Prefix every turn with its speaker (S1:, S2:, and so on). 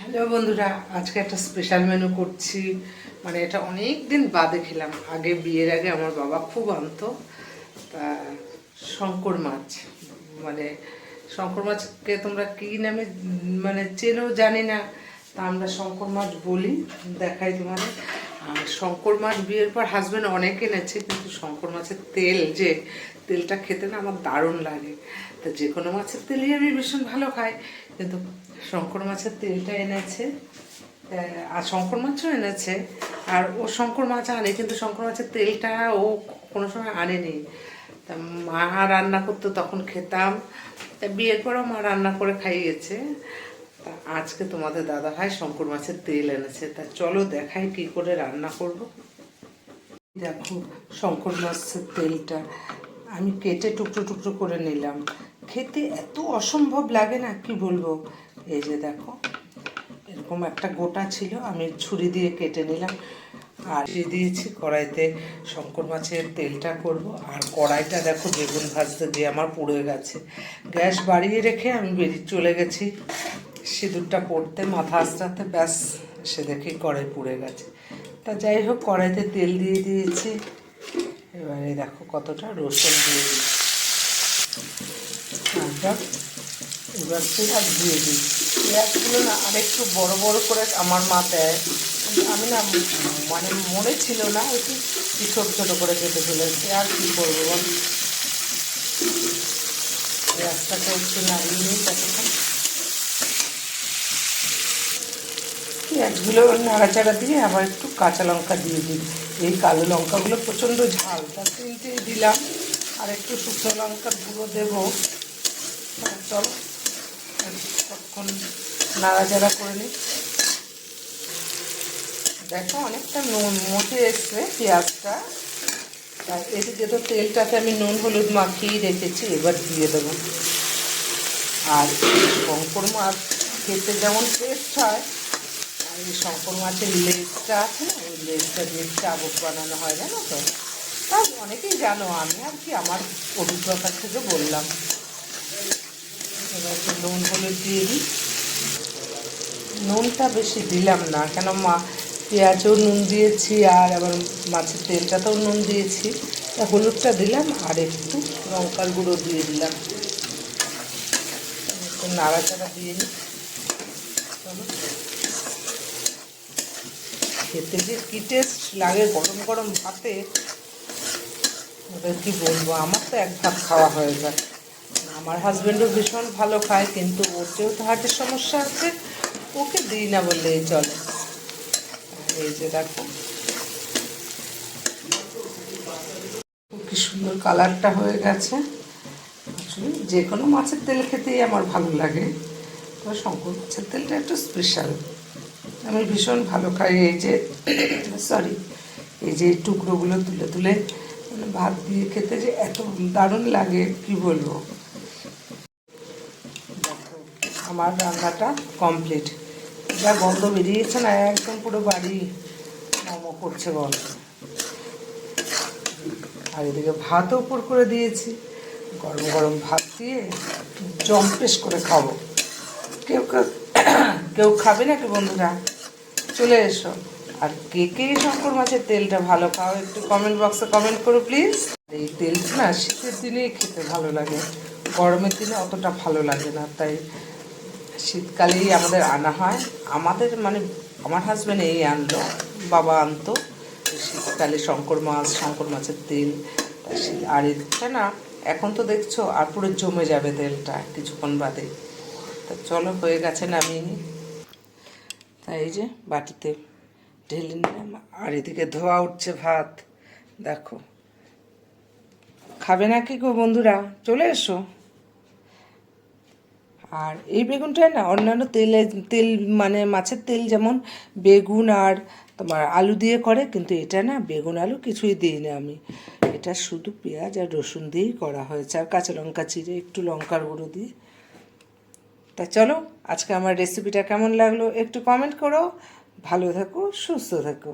S1: Hello বন্ধুরা, আজকে একটা স্পেশাল মেনু করছি। মানে এটা অনেক দিন বাদে খেলাম। আগে বিয়ের আগে আমার বাবা খুব আনতো। তা শঙ্কর মাছ, মানে শঙ্কর মাছকে তোমরা কী নামে মানে চেনো জানি না, তা আমরা শঙ্কর মাছ বলি। দেখাই তোমাদের। আর শঙ্কর মাছ বিয়ের পর হাজব্যান্ড অনেক এনেছে, কিন্তু শঙ্কর মাছের তেল যে তেলটা খেতে না আমার দারুণ লাগে। তা যে কোনো মাছের তেলই আমি ভীষণ ভালো খাই, কিন্তু শঙ্কর মাছের তেলটা এনেছে। আর শঙ্কর মাছও এনেছে। আর ও শঙ্কর মাছ আনে, কিন্তু শঙ্কর মাছের তেলটা ও কোনো সময় আনেনি। তা মা রান্না করতো, তখন খেতাম। তা বিয়ের পরও মা রান্না করে খাইয়েছে। তা আজকে তোমাদের দাদাভাই শঙ্কর মাছের তেল এনেছে। তা চলো দেখাই কি করে রান্না করব। দেখো, শঙ্কর মাছের তেলটা আমি কেটে টুকরো টুকরো করে নিলাম। খেতে এত অসম্ভব লাগে না, কি বলবো। এই যে দেখো, এরকম একটা গোটা ছিল, আমি ছুরি দিয়ে কেটে নিলাম। আর দিয়ে দিয়েছি কড়াইতে শঙ্কর মাছের তেলটা করব। আর কড়াইটা দেখো বেগুন ভাজতে দিয়ে আমার পুড়ে গেছে। গ্যাস বাড়িয়ে রেখে আমি বেরিয়ে চলে গেছি সিঁদুরটা পড়তে, মাথা আঁচড়াতে, ব্যাস সে দেখি কড়াই পুড়ে গেছে। তা যাই হোক, কড়াইতে তেল দিয়ে দিয়েছি। এবারে দেখো কতটা রসুন দিয়ে দিচ্ছি। এবার পেঁয়াজ দিয়ে দিই। পেঁয়াজগুলো না আরেকটু বড় বড় করে আমার মা দেয়, আমি না মানে মনে ছিল না, একটু ছোটো ছোটো করে কেটে ফেলেছি। আর কী করবো বল, পেঁয়াজটাকে একটু নাড়িয়ে নিই ততক্ষণ। পেঁয়াজগুলো নাড়াচাড়া দিয়ে আবার একটু কাঁচা লঙ্কা দিয়ে দিই। এই কালো লঙ্কাগুলো প্রচণ্ড ঝাল, তার তিনটেই দিলাম। আর একটু শুকনো লঙ্কার গুঁড়ো দেবো। চলো তখন নাড়াচাড়া করে নিই। দেখো অনেকটা নুন মজে এসছে পেঁয়াজটা। আর এদিকে তো তেলটাতে আমি নুন হলুদ মাখিয়ে রেখেছি, এবার দিয়ে দেবো। আর শঙ্কর মাছ খেতে যেমন টেস্ট হয়, আর এই শঙ্কর মাছের লেজটা আছে না, ওই লেজটা দিয়ে চাবুক বানানো হয়, জানো তো। তা অনেকেই জানো, আমি আর কি আমার অভিজ্ঞতা থেকে বললাম। এবার একটু নুন হলুদ দিয়ে দিই। নুনটা বেশি দিলাম না, কেন মা পেঁয়াজেও নুন দিয়েছি, আর আবার মাছের তেলটাতেও নুন দিয়েছি। তা হলুদটা দিলাম, আর একটু লঙ্কার গুঁড়ো দিয়ে দিলাম। একটু নাড়াচাড়া দিয়ে নিই। চলো, খেতে যে কী টেস্ট লাগে গরম গরম ভাতে, ওটা কী বলবো। আমার তো এক ভাত খাওয়া হয়ে যায়। আমার হাজব্যান্ডও ভীষণ ভালো খায়, কিন্তু ওতেও তো হার্টের সমস্যা আছে, ওকে দিই না বললেই চলে। এই যে দেখো কি সুন্দর কালারটা হয়ে গেছে। আসলে যে কোনো মাছের তেল খেতেই আমার ভালো লাগে, তবে শঙ্কর মাছের তেলটা একটু স্পেশাল, আমি ভীষণ ভালো খাই। এই যে সরি, এই যে টুকরোগুলো তুলে তুলে মানে ভাত দিয়ে খেতে যে এত দারুণ লাগে, কি বলবো। দেখো আমার রান্নাটা কমপ্লিট। যা গন্ধ বেরিয়েছে না, একদম পুরো বাড়ি মোমো করছে গন্ধ। আর এদিকে ভাতও উপর করে দিয়েছি, গরম গরম ভাত দিয়ে জম্পেশ করে খাবো। কেউ কেউ খাবে নাকি বন্ধুরা? চলে এসো। আর কে কে শঙ্কর মাছের তেলটা ভালো খাও, একটু কমেন্ট বক্সে কমেন্ট করো প্লিজ। এই তেলটা না শীতের দিনেই খেতে ভালো লাগে, গরমের দিনে অতটা ভালো লাগে না। তাই শীতকালেই আমাদের আনা হয়। আমাদের মানে আমার হাজব্যান্ড এই আনলো, বাবা আনতো শীতকালে শঙ্কর মাছ, শঙ্কর মাছের তেল। আর এটা না এখন তো দেখছো আর পুরো জমে যাবে তেলটা কিছুক্ষণ বাদে। তা চলো, হয়ে গেছে, নামিয়ে নিই। তাই এই যে বাটিতে ঢেলে নিলাম। আর এদিকে ধোয়া উঠছে ভাত, দেখো। খাবে নাকি গো বন্ধুরা? চলে এসো। আর এই বেগুনটায় না অন্যান্য তেল মানে মাছের তেল যেমন বেগুন আর তোমার আলু দিয়ে করে, কিন্তু এটা না বেগুন আলু কিছুই দিই না আমি। এটা শুধু পেঁয়াজ আর রসুন দিয়েই করা হয়েছে, আর কাঁচা লঙ্কা চিড়ে একটু লঙ্কার গুঁড়ো দিয়ে। তা চলো, আজকে আমার রেসিপিটা কেমন লাগলো একটু কমেন্ট করো। ভালো থেকো, সুস্থ থেকো।